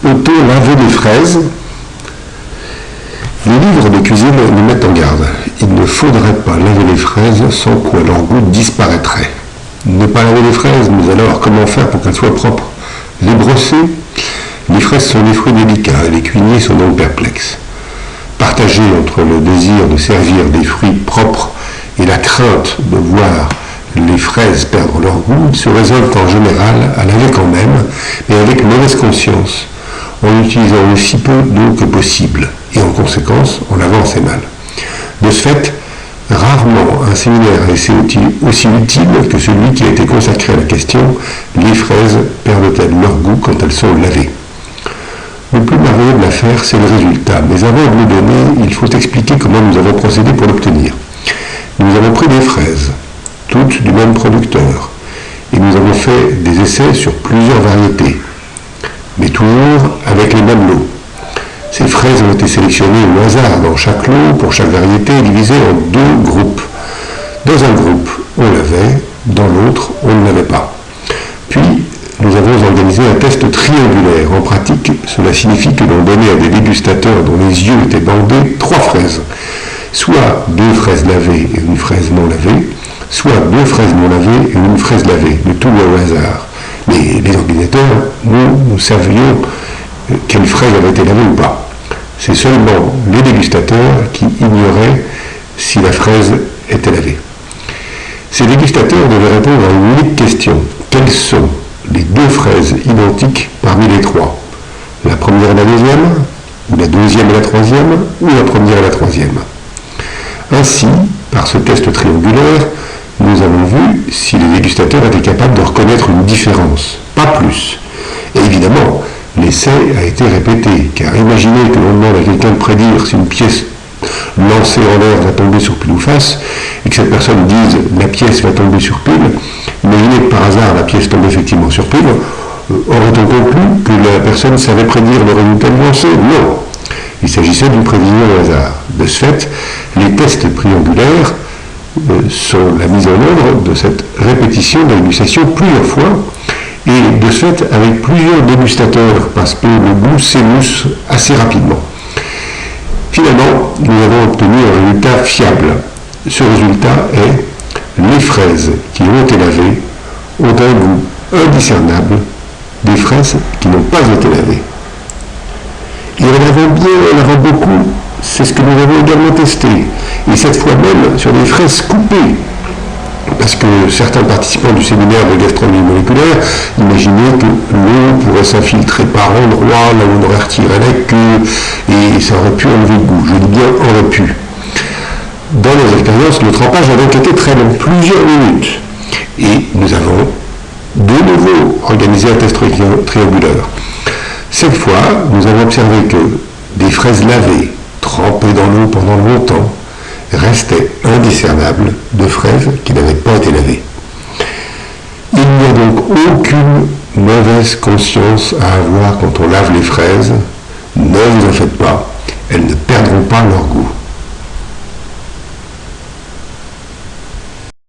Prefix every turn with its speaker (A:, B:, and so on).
A: Peut-on laver les fraises? Les livres de cuisine nous mettent en garde. Il ne faudrait pas laver les fraises sans quoi leur goût disparaîtrait. Ne pas laver les fraises, mais alors comment faire pour qu'elles soient propres? Les brosser? Les fraises sont des fruits délicats et les cuisiniers sont donc perplexes. Partagé entre le désir de servir des fruits propres et la crainte de voir les fraises perdre leur goût, ils se résolvent en général à laver quand même, mais avec mauvaise conscience, en utilisant aussi peu d'eau que possible, et en conséquence en lavant assez mal. De ce fait, rarement un séminaire a été aussi utile que celui qui a été consacré à la question « Les fraises perdent-elles leur goût quand elles sont lavées ?» Le plus merveilleux de l'affaire, c'est le résultat, mais avant de le donner, il faut expliquer comment nous avons procédé pour l'obtenir. Nous avons pris des fraises, toutes du même producteur, et nous avons fait des essais sur plusieurs variétés, mais toujours avec les mêmes lots. Ces fraises ont été sélectionnées au hasard dans chaque lot, pour chaque variété, divisées en deux groupes. Dans un groupe, on l'avait, dans l'autre, on ne l'avait pas. Puis, nous avons organisé un test triangulaire. En pratique, cela signifie que l'on donnait à des dégustateurs dont les yeux étaient bandés 3 fraises. Soit 2 fraises lavées et une fraise non lavée, soit 2 fraises non lavées et une fraise lavée, le tout au hasard. Mais les organisateurs, nous savions quelle fraise avait été lavée ou pas. C'est seulement les dégustateurs qui ignoraient si la fraise était lavée. Ces dégustateurs devaient répondre à une unique question. Quelles sont les 2 fraises identiques parmi les 3? La première et la deuxième, ou la deuxième et la troisième, ou la première et la troisième? Ainsi, par ce test triangulaire, nous avons vu si les dégustateurs étaient capables de reconnaître une différence, pas plus. Et évidemment, l'essai a été répété, car imaginez que l'on demande à quelqu'un de prédire si une pièce lancée en l'air va tomber sur pile ou face, et que cette personne dise la pièce va tomber sur pile. Imaginez que par hasard la pièce tombe effectivement sur pile. Aurait-on conclu que la personne savait prédire le résultat du lancer? Non. Il s'agissait d'une prévision au hasard. De ce fait, les tests triangulaires sont la mise en œuvre de cette répétition de la dégustation plusieurs fois, et de ce fait avec plusieurs dégustateurs, parce que le goût s'émousse assez rapidement. Finalement, nous avons obtenu un résultat fiable. Ce résultat est: les fraises qui ont été lavées ont un goût indiscernable des fraises qui n'ont pas été lavées. Et en avant beaucoup, c'est ce que nous avons également testé, et cette fois même sur des fraises coupées, parce que certains participants du séminaire de gastronomie moléculaire imaginaient que l'eau pourrait s'infiltrer par endroits, là où on aurait retiré la queue, et ça aurait pu enlever le goût. Je dis bien aurait pu. Dans nos expériences, le trempage a donc été très long, plusieurs minutes, et nous avons de nouveau organisé un test triangulaire. Cette fois, nous avons observé que des fraises lavées, trempées dans l'eau pendant longtemps, restaient indiscernables de fraises qui n'avaient pas été lavées. Il n'y a donc aucune mauvaise conscience à avoir quand on lave les fraises. Ne vous en faites pas, elles ne perdront pas leur goût.